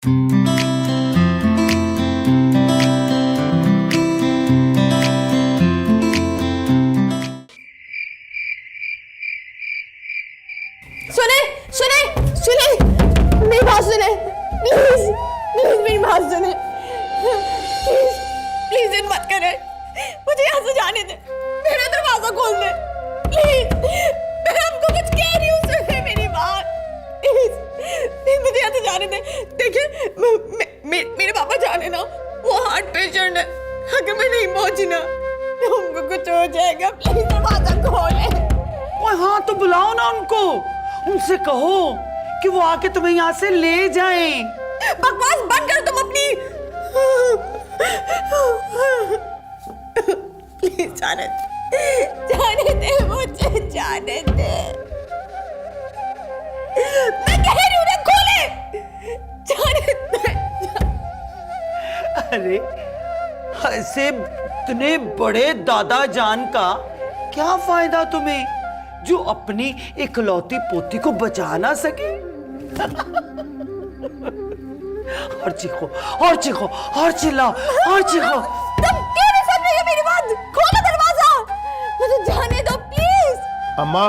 सुने सुने सुने, मेरी बात सुने प्लीज, प्लीज मेरी बात सुने प्लीज, प्लीज इन मत करे, मुझे यहाँ से जाने दे, मेरा दरवाजा खोल दे प्लीज, मैं आपको कुछ कह रही हूँ, सुने मेरी बात प्लीज, प्लीज मुझे यहाँ से जाने दे। देखिए मेरे पापा जाने ना, वो हार्ट पेशेंट है, अगर मैं नहीं पहुंची ना तो उनको कुछ हो जाएगा, प्लीज दरवाजा खोले। ओए हाँ तो बुलाओ ना उनको, उनसे कहो कि वो आके तुम्हें यहाँ से ले जाएं। बकवास बंद कर तुम अपनी, प्लीज जाने दे मुझे, जाने दे, मैं कह रही हूँ ना खोले, जाने दे। अरे ऐसे इतने बड़े दादा जान का क्या फायदा तुम्हें, जो अपनी इकलौती पोती को बचा ना सके। और चीखो और चीखो और चिल्लाओ और चीखो। तुम क्यों नहीं सुन रही हो मेरी बात? खोलो दरवाजा, मुझे जाने दो प्लीज। अम्मा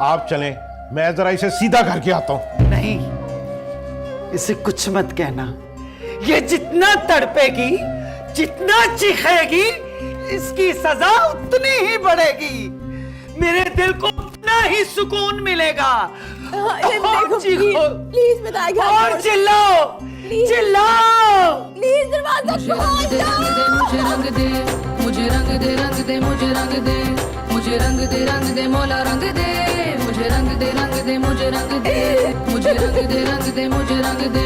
आप चलें, मैं जरा इसे सीधा करके आता हूं। नहीं, इसे कुछ मत कहना, ये जितना तड़पेगी, जितना चीखेगी, इसकी सजा उतनी ही बढ़ेगी, मेरे दिल को उतना ही सुकून मिलेगा। और चीखो, प्लीज बताइए, और चिल्लाओ चिल्लाओ, प्लीज दरवाजा खोल दो। मुझे रंग दे, मुझे रंग दे, रंग दे, मुझे रंग दे, मुझे रंग दे, रंग दे, मौला रंग दे, मुझे रंग दे, रंग दे, मुझे रंग दे, मुझे रंग दे, रंग दे, मुझे रंग दे,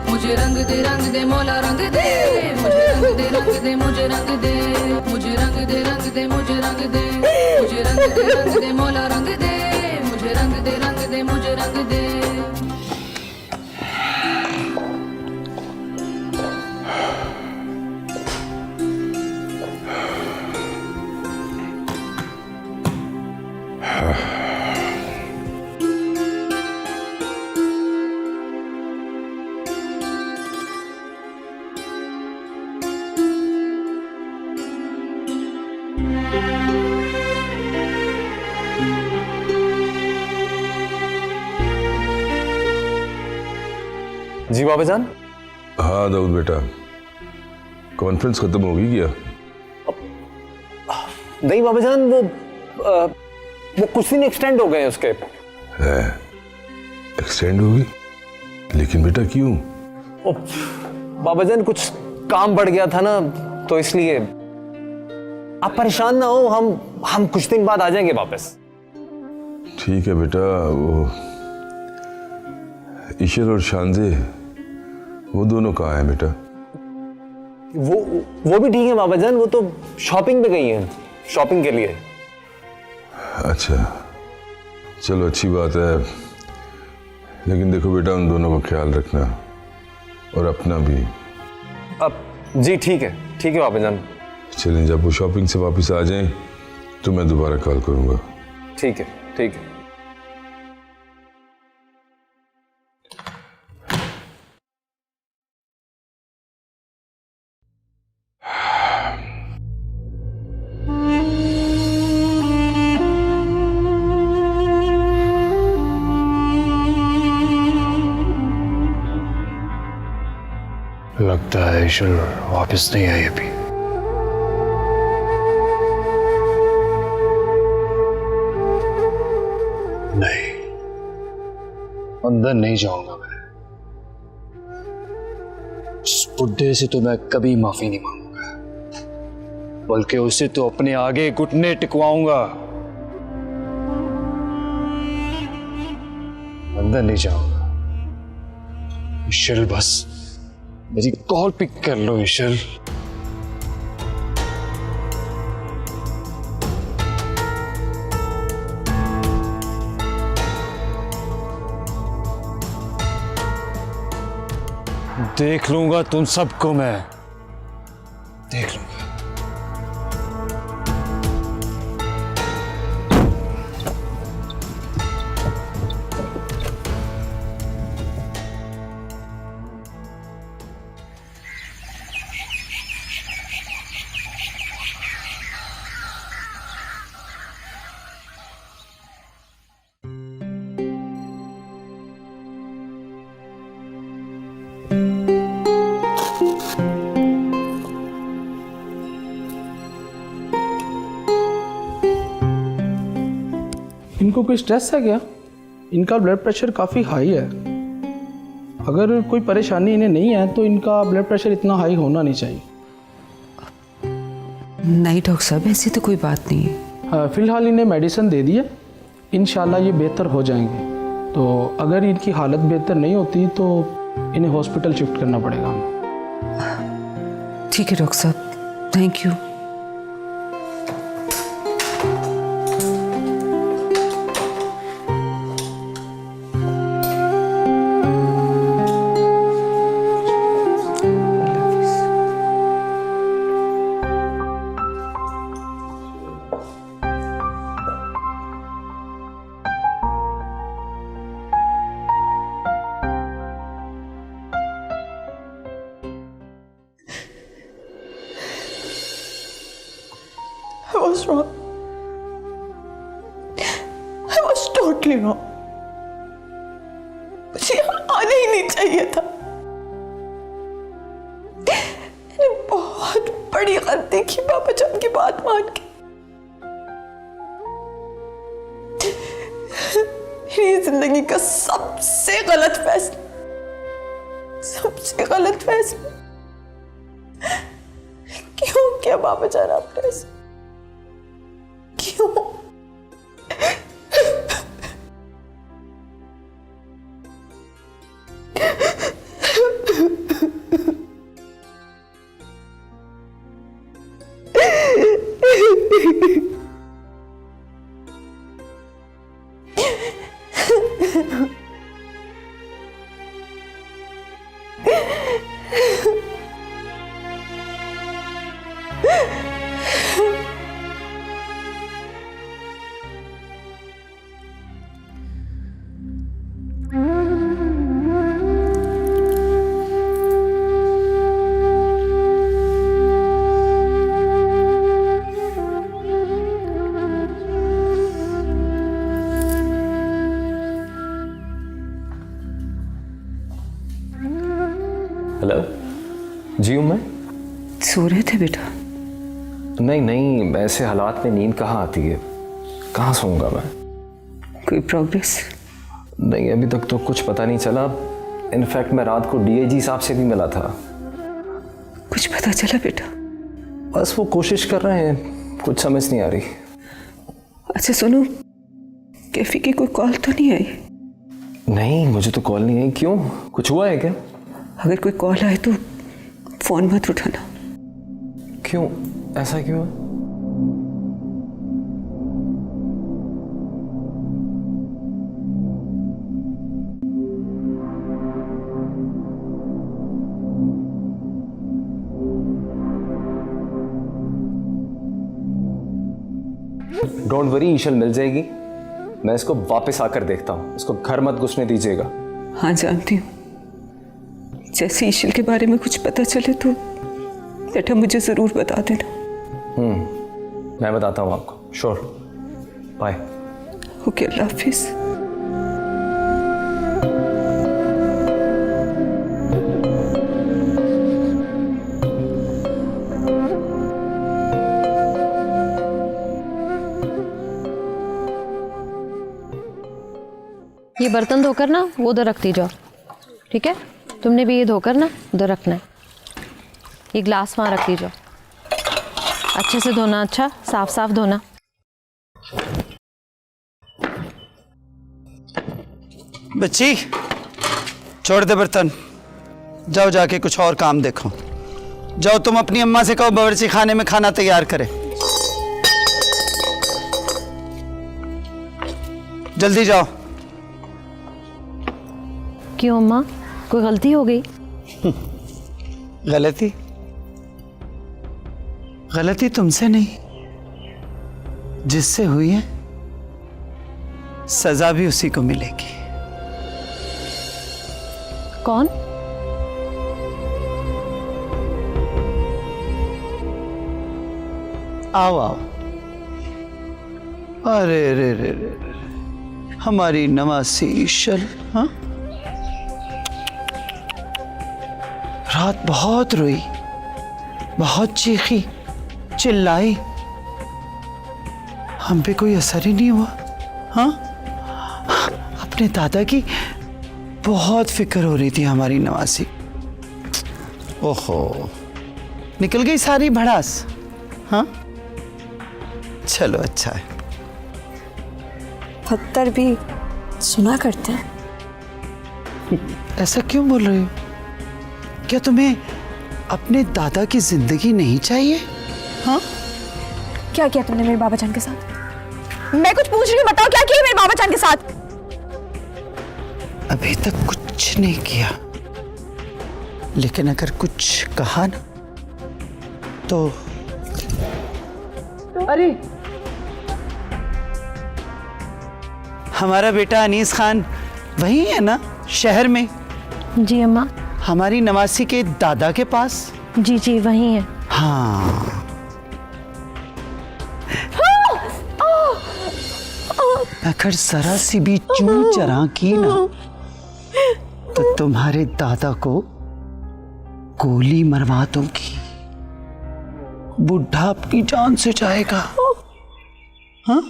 मुझे रंग दे, रंग दे, मौला रंग दे, मुझे रंग दे, रंग दे, मुझे रंग दे, मुझे रंग दे, रंग दे, मुझे रंग दे, मुझे रंग दे, रंग दे, मौला रंग दे, मुझे रंग दे, रंग दे, मुझे रंग दे। जी बाबा जान। हाँ दाऊद बेटा, कॉन्फ्रेंस खत्म होगी क्या? नहीं बाबा जान, वो कुछ दिन एक्सटेंड हो गए हैं उसके। एक्सटेंड होगी? लेकिन बेटा क्यों? बाबा जान कुछ काम बढ़ गया था ना, तो इसलिए। आप परेशान ना हो, हम कुछ दिन बाद आ जाएंगे वापस। ठीक है बेटा, वो ईशर और शानजे वो दोनों कहाँ हैं बेटा? वो भी ठीक है बाबा जान, वो तो शॉपिंग पे गई हैं, शॉपिंग के लिए। अच्छा चलो अच्छी बात है, लेकिन देखो बेटा उन दोनों का ख्याल रखना और अपना भी। अब जी ठीक है बाबा जान। चलें, जब वो शॉपिंग से वापस आ जाएं तो मैं दोबारा कॉल करूँगा। ठीक है। लगता है ईश्वर वापस नहीं आई अभी। नहीं, अंदर नहीं जाऊंगा मैं। उस बुड्ढे से तो मैं कभी माफी नहीं मांगूंगा, बल्कि उसे तो अपने आगे घुटने टिकवाऊंगा। अंदर नहीं जाऊंगा। ईश्वर बस मेरी कॉल पिक कर लो ईश्वर। देख लूंगा तुम सबको, मैं देख लूंगा। इनको कोई स्ट्रेस है क्या? इनका ब्लड प्रेशर काफ़ी हाई है। अगर कोई परेशानी इन्हें नहीं है तो इनका ब्लड प्रेशर इतना हाई होना नहीं चाहिए। नहीं डॉक्टर साहब, ऐसी तो कोई बात नहीं है। हाँ, फिलहाल इन्हें मेडिसिन दे दी है, इंशाल्लाह ये बेहतर हो जाएंगे। तो अगर इनकी हालत बेहतर नहीं होती तो इन्हें हॉस्पिटल शिफ्ट करना पड़ेगा हमें। ठीक है डॉक्टर साहब, thank you. I was wrong. I was totally wrong. मुझे यहाँ आना ही नहीं चाहिए था। मैंने बहुत बड़ी गलती की पापा जान की बात मान के। मेरी जिंदगी का सबसे गलत फैसला क्यों किया पापा जान आपने ऐसा? क्यों? हेलो जी हूँ मैं। सो रहे थे बेटा? नहीं, ऐसे हालात में नींद कहाँ आती है, कहाँ सोऊंगा मैं। कोई प्रोग्रेस? नहीं, अभी तक तो कुछ पता नहीं चला। इनफैक्ट मैं रात को डीआईजी साहब से भी मिला था। कुछ पता चला बेटा? बस वो कोशिश कर रहे हैं, कुछ समझ नहीं आ रही। अच्छा सुनो, कैफी की कोई कॉल तो नहीं आई? नहीं, मुझे तो कॉल नहीं आई। क्यों, कुछ हुआ है क्या? अगर कोई कॉल आए तो फोन मत उठाना। क्यों, ऐसा क्यों है? डोंट वरी, ईशल मिल जाएगी। मैं इसको वापस आकर देखता हूँ, इसको घर मत घुसने दीजिएगा। हाँ जानती हूँ, जैसे ईशल के बारे में कुछ पता चले तो बेटा मुझे जरूर बता देना। मैं बताता हूँ आपको, श्योर। बाय। ओके, अल्लाह हाफिज। ये बर्तन धोकर ना वो उधर रख दी जाओ, ठीक है? तुमने भी ये धोकर ना उधर रखना है। ये ग्लास वहाँ रख दी जाओ, अच्छे से धोना, अच्छा साफ साफ धोना। बच्ची छोड़ दे बर्तन, जाओ जाके कुछ और काम देखो। जाओ तुम अपनी अम्मा से कहो बावर्ची खाने में खाना तैयार करे। जल्दी जाओ। क्यों अम्मा, कोई गलती हो गई? गलती? गलती तुमसे नहीं, जिससे हुई है सजा भी उसी को मिलेगी। कौन? आओ आओ। अरे रे रे रे, हमारी नवासी ईशल। हाँ, रात बहुत रोई, बहुत चीखी, चिल्लाई, हम पे कोई असर ही नहीं हुआ। हाँ, अपने दादा की बहुत फिक्र हो रही थी हमारी नवासी। ओहो, निकल गई सारी भड़ास। हाँ, चलो अच्छा है। पत्थर भी सुना करते हैं। ऐसा क्यों बोल रही हो? क्या तुम्हें अपने दादा की जिंदगी नहीं चाहिए? हाँ, क्या किया तुमने मेरे बाबा जान के साथ? मैं कुछ पूछ रही हूँ, बताओ क्या किया मेरे बाबा जान के साथ? अभी तक कुछ नहीं किया, लेकिन अगर कुछ कहा ना तो अरे, हमारा बेटा अनीस खान वही है ना, शहर में? जी अम्मा। हमारी नवासी के दादा के पास? जी जी वही है। हाँ, अगर जरा सी भी चूं चरा की ना तो तुम्हारे दादा को गोली मरवा दूंगी। बुढ़ा अपनी जान से जाएगा। हाँ,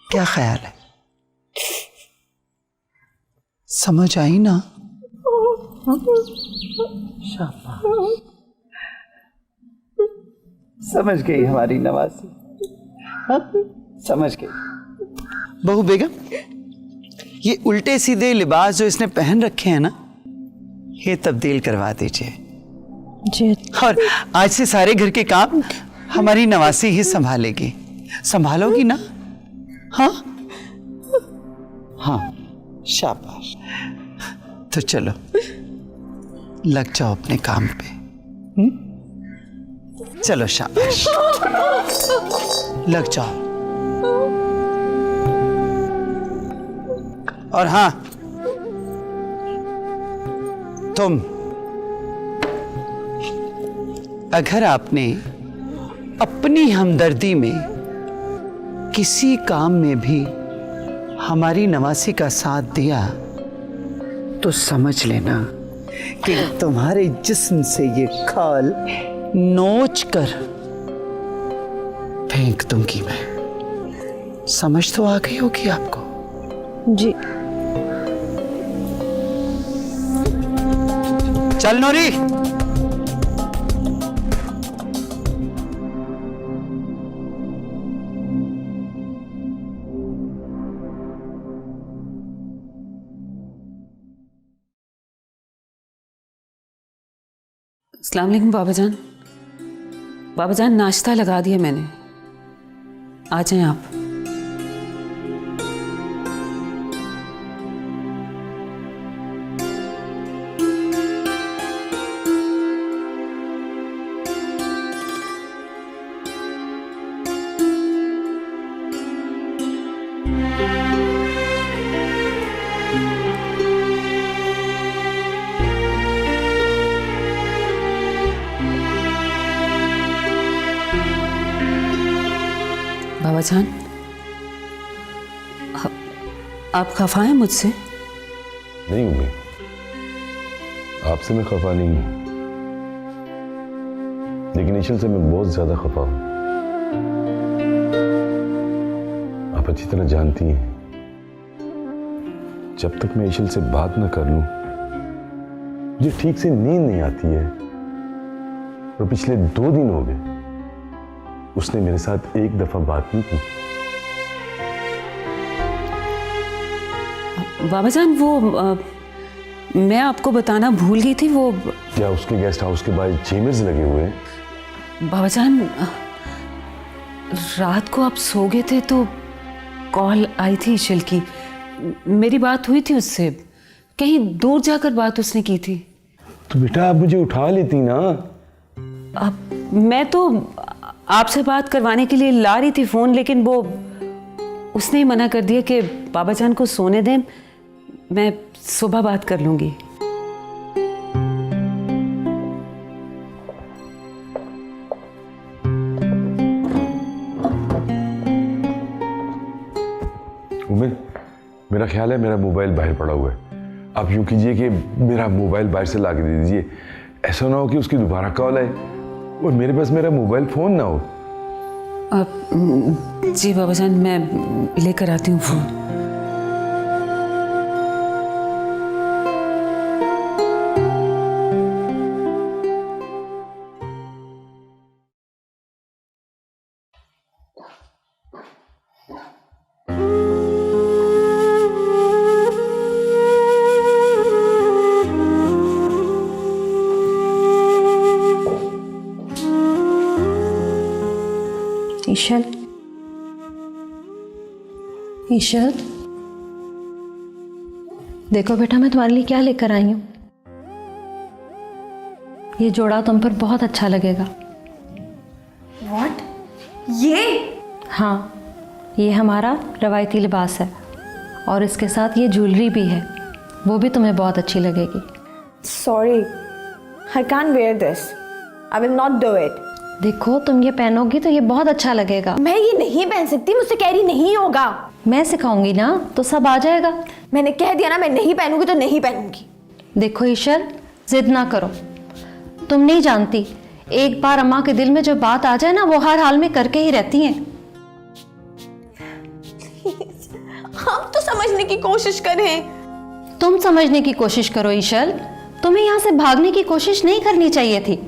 क्या ख्याल है? समझ आई ना? शाबाश, समझ गई हमारी नवासी। हाँ? समझ गई। बहू बेगम, ये उल्टे सीधे लिबास जो इसने पहन रखे हैं ना, ये तब्दील करवा दीजिए। जी। और आज से सारे घर के काम हमारी नवासी ही संभालेगी। संभालोगी ना? हाँ हाँ, शाबाश। तो चलो लग जाओ अपने काम पे। चलो शाबाश, लग जाओ। और हाँ, तुम अगर आपने अपनी हमदर्दी में किसी काम में भी हमारी नवासी का साथ दिया तो समझ लेना कि तुम्हारे जिस्म से ये खाल नोच कर फेंक दूंगी मैं। समझ तो आ गई होगी आपको? जी। चल नूरी। अस्सलाम वालेकुम बाबा जान। बाबा जान, नाश्ता लगा दिया मैंने, आ जाएं आप। बाबा जान, आप खफा हैं मुझसे? नहीं उम्मी, आपसे मैं खफा नहीं हूं, लेकिन ईशल से मैं बहुत ज्यादा खफा हूं। आप अच्छी तरह जानती हैं, जब तक मैं ईशल से बात ना कर लूं मुझे ठीक से नींद नहीं आती है। और पिछले 2 दिन हो गए उसने मेरे साथ एक दफा बात नहीं की। बाबा जान, वो मैं आपको बताना भूल गई थी। वो क्या उसके गेस्ट हाउस के बाहर चेमर्स लगे हुए हैं? बाबा जान, रात को आप सो गए थे तो कॉल आई थी ईशल की। मेरी बात हुई थी उससे, कहीं दूर जाकर बात उसने की थी। तो बेटा आप मुझे उठा लेती ना। मैं तो आपसे बात करवाने के लिए ला रही थी फोन, लेकिन वो उसने ही मना कर दिया कि बाबा जान को सोने दें, मैं सुबह बात कर लूंगी। उम्मीद, मेरा ख्याल है मेरा मोबाइल बाहर पड़ा हुआ है, आप यूं कीजिए कि मेरा मोबाइल बाहर से ला के दे दीजिए। ऐसा ना हो कि उसकी दोबारा कॉल आए और मेरे पास मेरा मोबाइल फ़ोन ना हो। जी बाबाजान, मैं लेकर आती हूँ फ़ोन। ईशल, ईशल, देखो बेटा मैं तुम्हारे लिए क्या लेकर आई हूँ। ये जोड़ा तुम पर बहुत अच्छा लगेगा। What? ये? हाँ, ये हमारा रवायती लिबास है और इसके साथ ये ज्वेलरी भी है, वो भी तुम्हें बहुत अच्छी लगेगी। Sorry, I can't wear this. I will not do it. देखो तुम ये पहनोगी तो ये बहुत अच्छा लगेगा। मैं ये नहीं पहन सकती, मुझसे कैरी नहीं होगा। मैं सिखाऊंगी ना तो सब आ जाएगा। मैंने कह दिया ना, मैं नहीं पहनूंगी तो नहीं पहनूंगी। देखो ईशल, जिद ना करो। तुम नहीं जानती, एक बार अम्मा के दिल में जो बात आ जाए ना, वो हर हाल में करके ही रहती हैं। आप तो समझने की कोशिश करें। तुम समझने की कोशिश करो ईशल, तुम्हें यहाँ से भागने की कोशिश नहीं करनी चाहिए थी।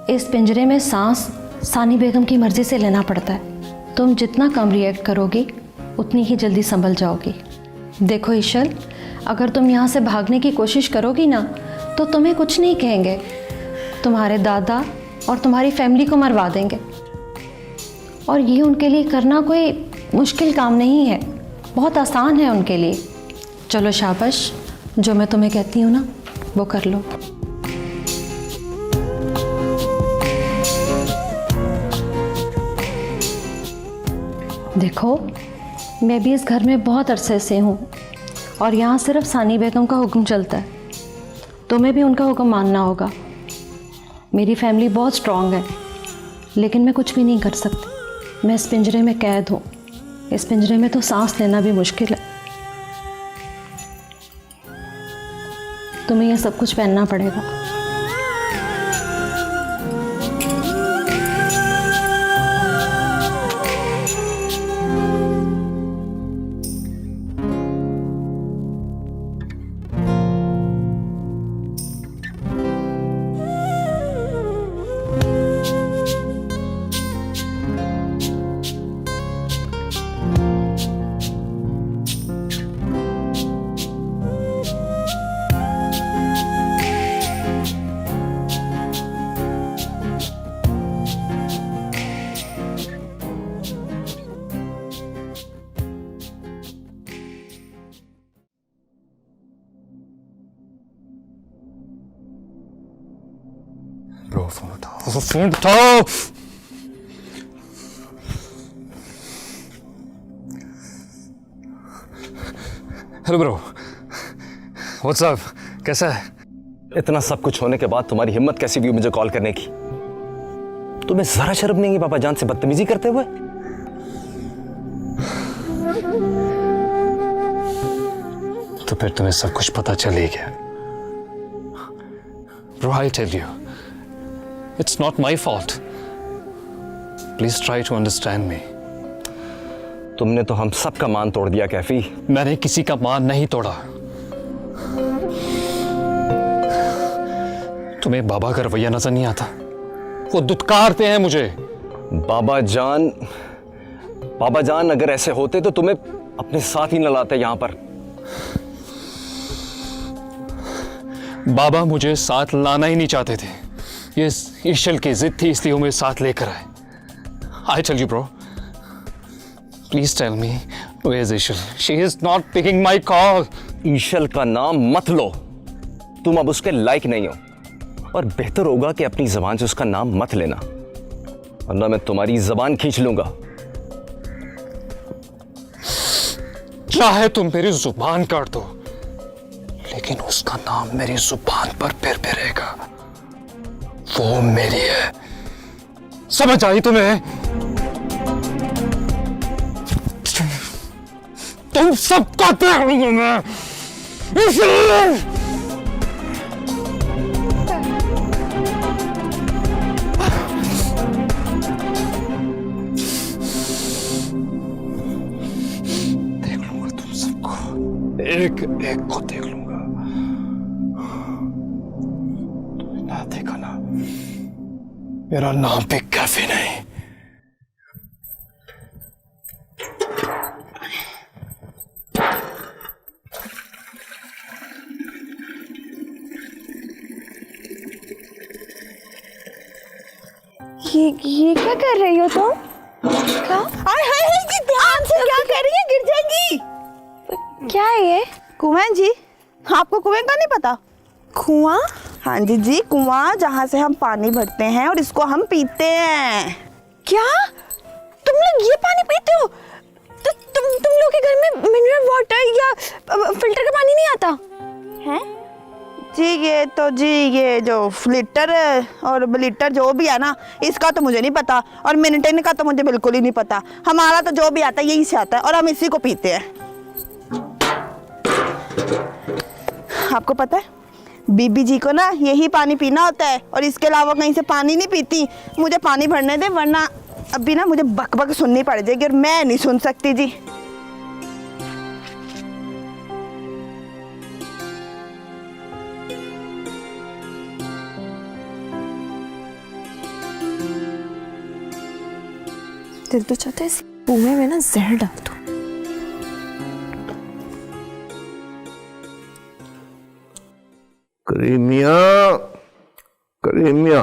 इस पिंजरे में सांस सानी बेगम की मर्जी से लेना पड़ता है। तुम जितना कम रिएक्ट करोगी उतनी ही जल्दी संभल जाओगी। देखो ईशल, अगर तुम यहाँ से भागने की कोशिश करोगी ना तो तुम्हें कुछ नहीं कहेंगे, तुम्हारे दादा और तुम्हारी फैमिली को मरवा देंगे। और ये उनके लिए करना कोई मुश्किल काम नहीं है, बहुत आसान है उनके लिए। चलो शाबाश, जो मैं तुम्हें कहती हूँ ना वो कर लो। देखो मैं भी इस घर में बहुत अरसे से हूँ और यहाँ सिर्फ सानी बेगम का हुक्म चलता है। तुम्हें भी उनका हुक्म मानना होगा। मेरी फैमिली बहुत स्ट्रांग है, लेकिन मैं कुछ भी नहीं कर सकती। मैं इस पिंजरे में कैद हूँ। इस पिंजरे में तो सांस लेना भी मुश्किल है। तुम्हें यह सब कुछ पहनना पड़ेगा। ब्रो फोन उठाओ, फोन उठाओ। हेलो ब्रो, व्हाट्स अप, कैसा है? इतना सब कुछ होने के बाद तुम्हारी हिम्मत कैसी हुई मुझे कॉल करने की? तुम्हें जरा शर्म नहीं है पापा जान से बदतमीजी करते हुए? तो फिर तुम्हें सब कुछ पता चल ही गया। Bro, I tell you, it's not my fault. Please try to understand me. तुमने तो हम सब का मान तोड़ दिया कैफी। मैंने किसी का मान नहीं तोड़ा। तुम्हें बाबा का रवैया नजर नहीं आता? वो दुत्कारते हैं मुझे। बाबा जान अगर ऐसे होते तो तुम्हें अपने साथ ही न लाते यहां पर। बाबा मुझे साथ लाना ही नहीं चाहते थे। ये ईशल की जिद थी, इसलिए वो मेरे साथ लेकर आए। I tell you bro, please tell me where is Ishal? She is not picking my call. ईशल का नाम मत लो, तुम अब उसके लायक नहीं हो। और बेहतर होगा कि अपनी जबान से उसका नाम मत लेना, वरना मैं तुम्हारी जबान खींच लूंगा। चाहे तुम मेरी जुबान काट दो, लेकिन उसका नाम मेरी जुबान पर फिर भी रहेगा। वो मेरी है, समझ आई तुम्हें? तुम सबका देख लूंगा मैं। देख लूंगा तुम सबको, एक एक को देख लूंगा। तुमने ना देखा ना, मेरा नाम पे कैफे नहीं। ये क्या कर रही हो तुम? क्या? हाय हाय जी, ध्यान से क्या कर रही है, गिर जाएंगी। क्या है ये? कुआं जी। आपको कुएं का नहीं पता? कुआं? हाँ जी जी, कुआं जहाँ से हम पानी भरते हैं और इसको हम पीते हैं। क्या? तुम लोग ये पानी पीते हो? तो तुम लोग के घर में मिनरल वाटर या फिल्टर का पानी नहीं आता है? जी ये जो लीटर और लीटर जो भी है ना, इसका तो मुझे नहीं पता, और मिनटेन का तो मुझे बिल्कुल ही नहीं पता। हमारा तो जो भी आता है यही से आता है और हम इसी को पीते हैं। आपको पता है, बीबी जी को ना यही पानी पीना होता है और इसके अलावा कहीं से पानी नहीं पीती। मुझे पानी भरने दे, वरना अभी ना मुझे बक बक सुननी पड़ जाएगी और मैं नहीं सुन सकती जी। दिल तो चाहता है इस कुएं में ना जहर डाल दूं। करीमिया, करीमिया,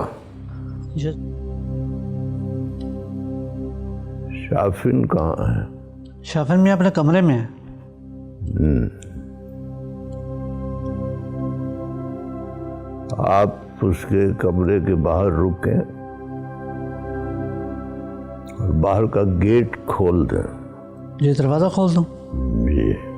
शाफिन कहाँ है? शाफिन में अपने कमरे में है। आप उसके कमरे के बाहर रुकें और बाहर का गेट खोल दें। ये दरवाजा खोल दूं? जी।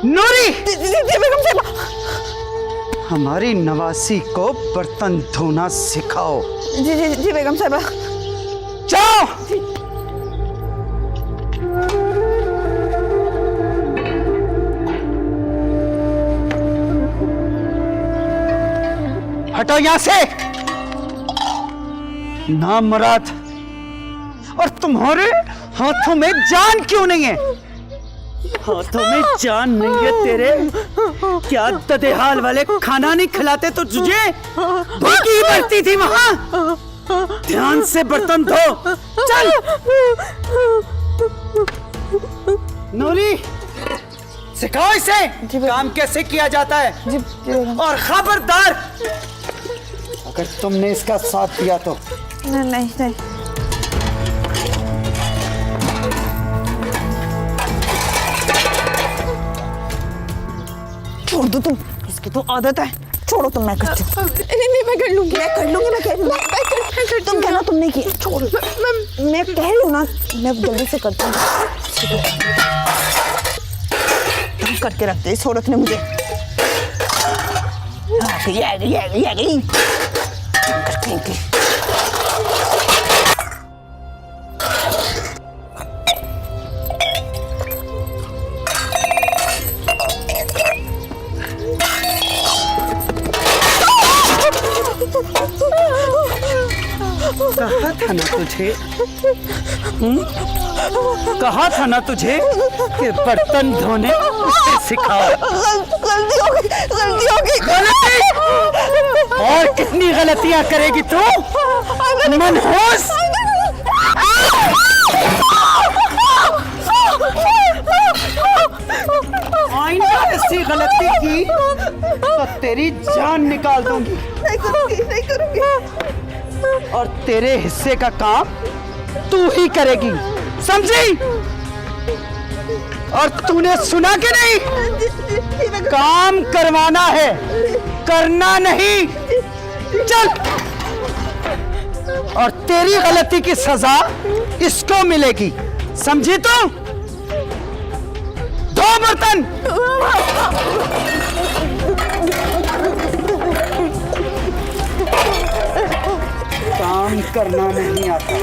नूरी, हमारी नवासी को बर्तन धोना सिखाओ। जी बेगम साहबा। जाओ। हटो यहां से, नामराद। और तुम्हारे हाथों में जान क्यों नहीं है? हाथों में जान नहीं है तेरे? क्या ददेहाल वाले खाना नहीं खिलाते तो तुझे? भूखी मरती थी वहां। ध्यान से बर्तन धो। चल। नूरी, सिखाओ इसे काम कैसे किया जाता है। और खबरदार, अगर तुमने इसका साथ दिया तो। नहीं। छोड़ दो तुम, इसकी तो आदत है। छोड़ो तुम, मैं करती हूँ। नहीं मैं कर लूंगी, तुम कहना तुमने किया। छोड़, मैं कह रही हूँ ना, मैं जल्दी से करती हूँ। करके रखते इस औरत ने मुझे। ये गई। कहा था ना तुझे, कहा था ना तुझे कि बर्तन धोने उसे सिखाओ। गलती हो गई। और कितनी गलतियां करेगी तू मनहूस? ऐसी गलती की तो तेरी जान निकाल दूंगी। नहीं करूंगी, नहीं करूंगी। और तेरे हिस्से का काम तू ही करेगी, समझी? और तूने सुना कि नहीं? काम करवाना है, करना नहीं। चल। और तेरी गलती की सजा इसको मिलेगी, समझी तू? धो बर्तन। काम करना नहीं आता।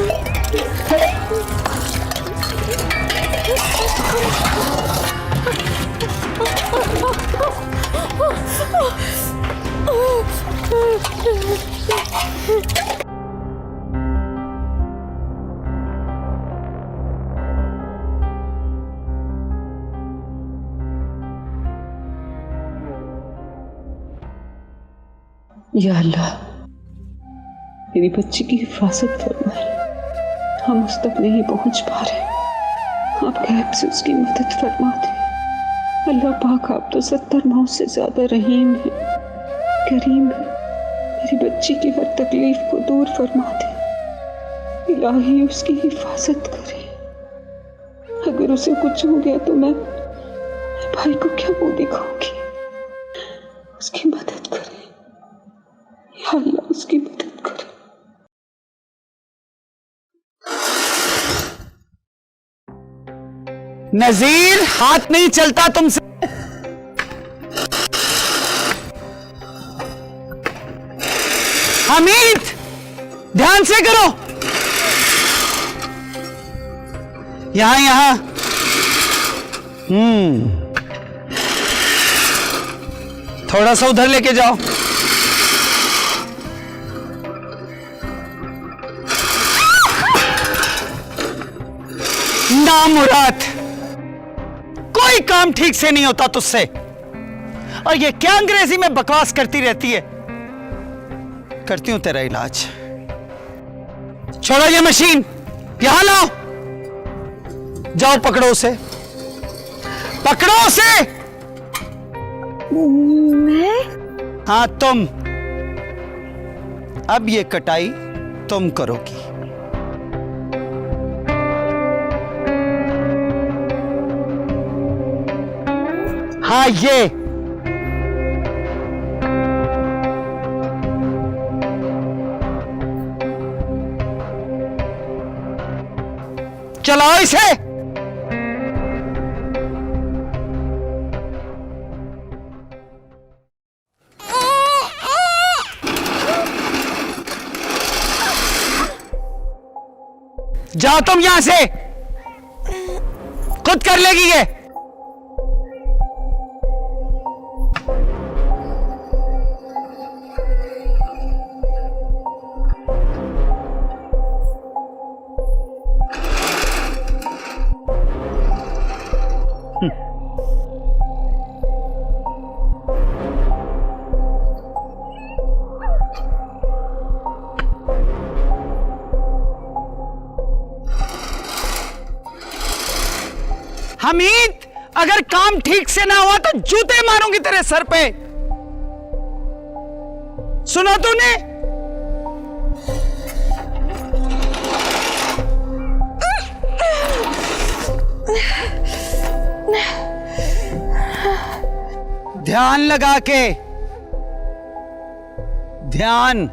या अल्लाह, मेरी बच्ची की हिफाजत फरमाए। हम उस तक नहीं पहुंच पा रहे, आप गैब से उसकी मदद फरमा दें। अल्लाह पाक, आप तो 70 माओं से ज्यादा रहीम है, करीम है। मेरी बच्ची की हर तकलीफ को दूर फरमा दे। इलाही उसकी हिफाजत करे। अगर उसे कुछ हो गया तो मैं भाई को क्या मुंह दिखाऊंगी? उसकी मदद करे या अल्लाह, उसकी मदद करे। नजीर, हाथ नहीं चलता तुमसे। हमीद, ध्यान से करो। यहां यहां। थोड़ा सा उधर लेके जाओ। नामुराद, कोई काम ठीक से नहीं होता तुझसे। और ये क्या अंग्रेजी में बकवास करती रहती है? करती हूं तेरा इलाज। छोड़ो ये मशीन, यहां लाओ। जाओ पकड़ो उसे, पकड़ो उसे। मैं? हाँ तुम। अब ये कटाई तुम करोगी। हाँ ये। चलाओ इसे। जाओ तुम यहां से, खुद कर लेगी ये। हमीद, अगर काम ठीक से ना हुआ तो जूते मारूंगी तेरे सर पे। सुना तूने? ध्यान लगा के, ध्यान।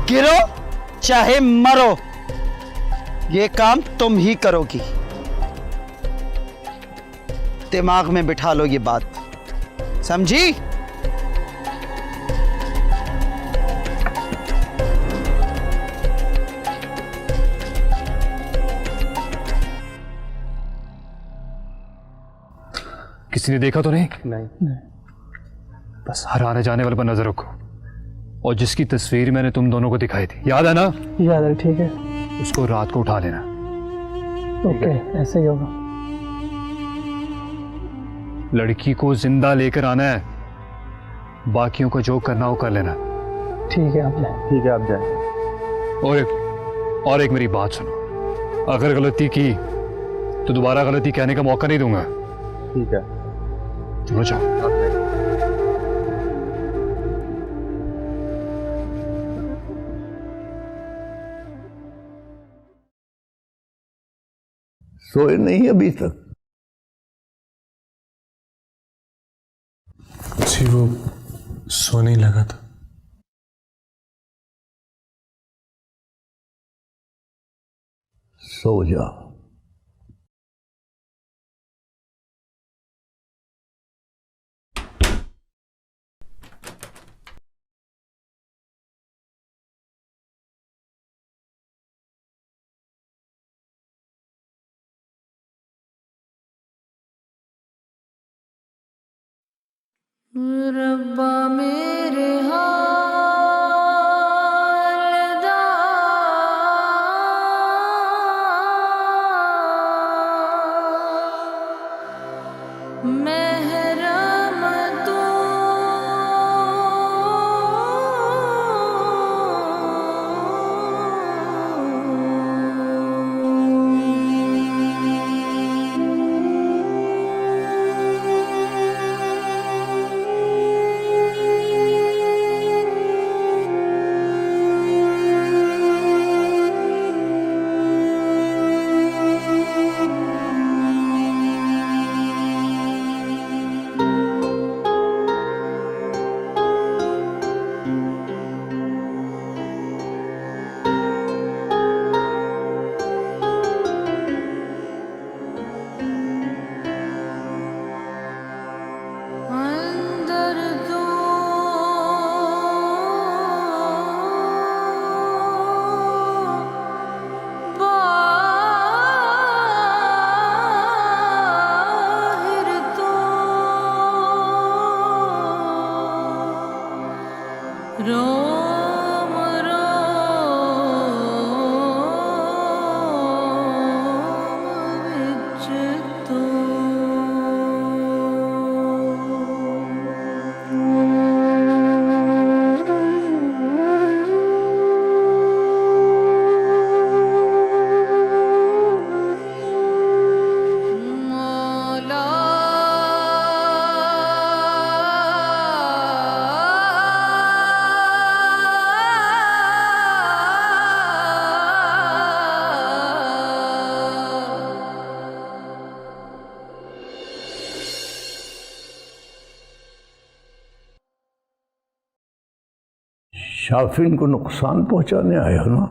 गिरो चाहे मरो, ये काम तुम ही करोगी। दिमाग में बिठा लो ये बात, समझी? किसी ने देखा तो नहीं? नहीं। बस हर आने जाने वाले पर नजर रखो। और जिसकी तस्वीर मैंने तुम दोनों को दिखाई थी, याद है ना? याद है, ठीक है। उसको रात को उठा लेना। ओके, ऐसे ही होगा। लड़की को जिंदा लेकर आना है, बाकियों को जो करना हो कर लेना। ठीक है, आप जाए। ठीक है, आप जाए। और एक मेरी बात सुनो, अगर गलती की तो दोबारा गलती कहने का मौका नहीं दूंगा। ठीक है, चलो जाओ। सोए नहीं अभी तक? जी वो सोने ही लगा था। सो जाओ। रब्बा मेरे हाल दा महरम तू अंदर तू बाहर तू रोम रोम विच तू मौला शाफिन को नुकसान पहुंचाने आए हो ना?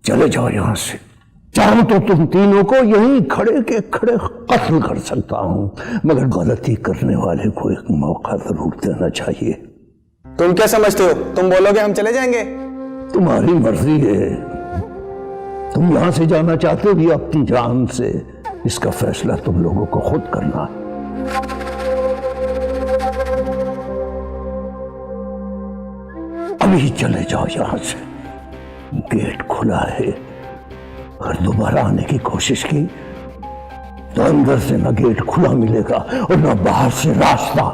चले जाओ यहां से। चाहूं तो तुम तीनों को यहीं खड़े के खड़े कत्ल कर सकता हूं, मगर गलती करने वाले को एक मौका जरूर देना चाहिए। तुम क्या समझते हो? तुम बोलोगे हम चले जाएंगे? तुम्हारी मर्जी है। तुम यहां से जाना चाहते हो या अपनी जान से? इसका फैसला तुम लोगों को खुद करना है। अभी चले जाओ यहां से। गेट खुला है, अगर दोबारा आने की कोशिश की तो अंदर से ना गेट खुला मिलेगा और ना बाहर से रास्ता।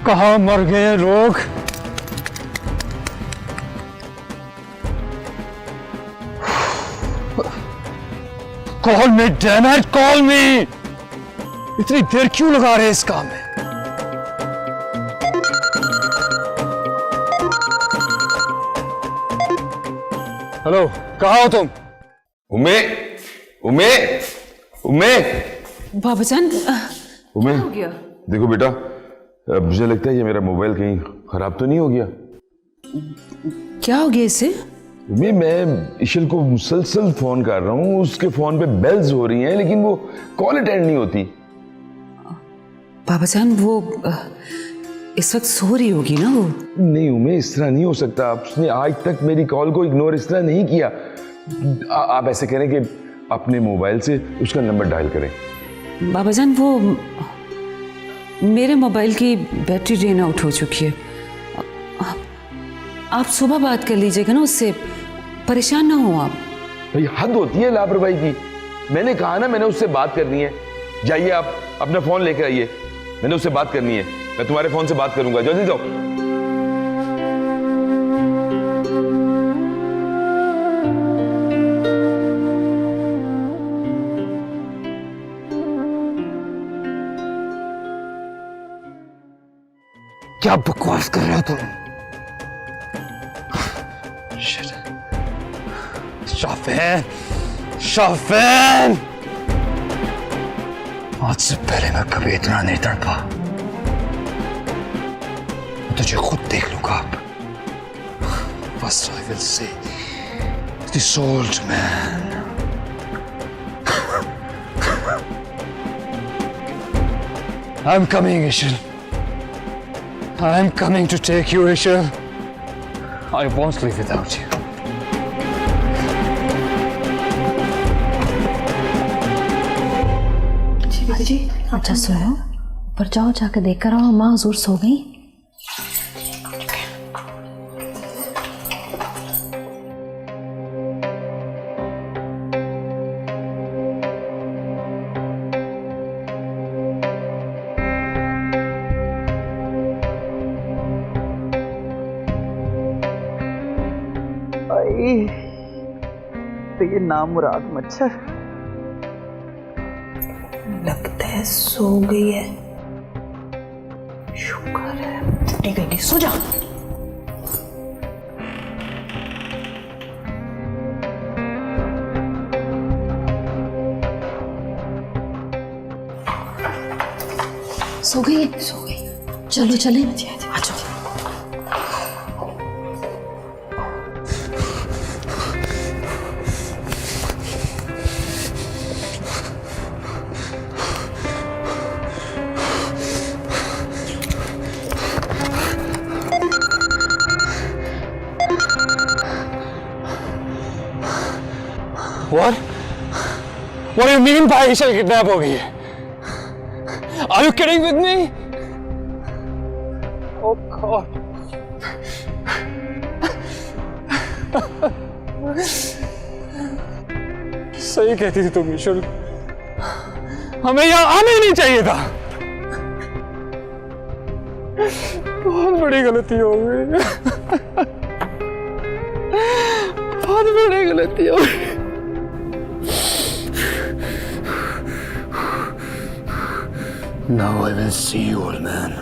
कहाँ मर गए लोग? Call me, damn it, call मी। इतनी देर क्यों लगा रहे इस काम में? हेलो, कहाँ हो तुम? उमे, उमे, उमे, बाबाजान, उमे, हो गया? देखो बेटा, मुझे लगता है ये मेरा मोबाइल कहीं खराब तो नहीं हो गया। क्या हो गया इसे? मैं ईशल को मुसलसल फोन कर रहा हूँ, उसके फोन पे बेल्स हो रही हैं लेकिन वो कॉल अटेंड नहीं होती। बाबाजान वो इस वक्त सो रही होगी ना वो। नहीं उमे, इस तरह नहीं हो सकता। उसने आज तक मेरी कॉल को इग्नोर इस तरह नहीं किया। आप ऐसे करें कि अपने मोबाइल से उसका नंबर डायल करें। बाबा जान वो मेरे मोबाइल की बैटरी ड्रेन आउट हो चुकी है। आप सुबह बात कर लीजिएगा ना उससे, परेशान ना हो आप। भाई हद होती है लापरवाही की। मैंने कहा ना मैंने उससे बात करनी है। जाइए आप अपना फोन लेकर आइए, मैंने उससे बात करनी है। मैं तुम्हारे फोन से बात करूंगा, जल्दी जाओ। क्या बकवास कर रहे हो तुम? शाफिन, शाफिन! आज से पहले मैं कभी इतना नहीं तड़पा। तुझे खुद देख लूंगा अब। First I will see this old man. I'm coming, Ishil. I'm coming to take you, Ishil. I won't live without you. अच्छा सुनो, ऊपर जाओ, जाकर देख कर आओ माँ हुजूर सो गई। तो ये नामुराद मच्छर लगता है सो गई है। शुक्र है नहीं गई। सो जा। सो गई है? सो गई। चलो चले। आ जाओ। What? What do you mean by Ishal kidnap हो गई है? Are you kidding with me? Oh God! सही कहती थी तुम ईशल, हमें यहाँ आना ही नहीं चाहिए था। बहुत बड़ी गलती हो गई। बहुत बड़ी गलती हो गई। Now I will see you, old man.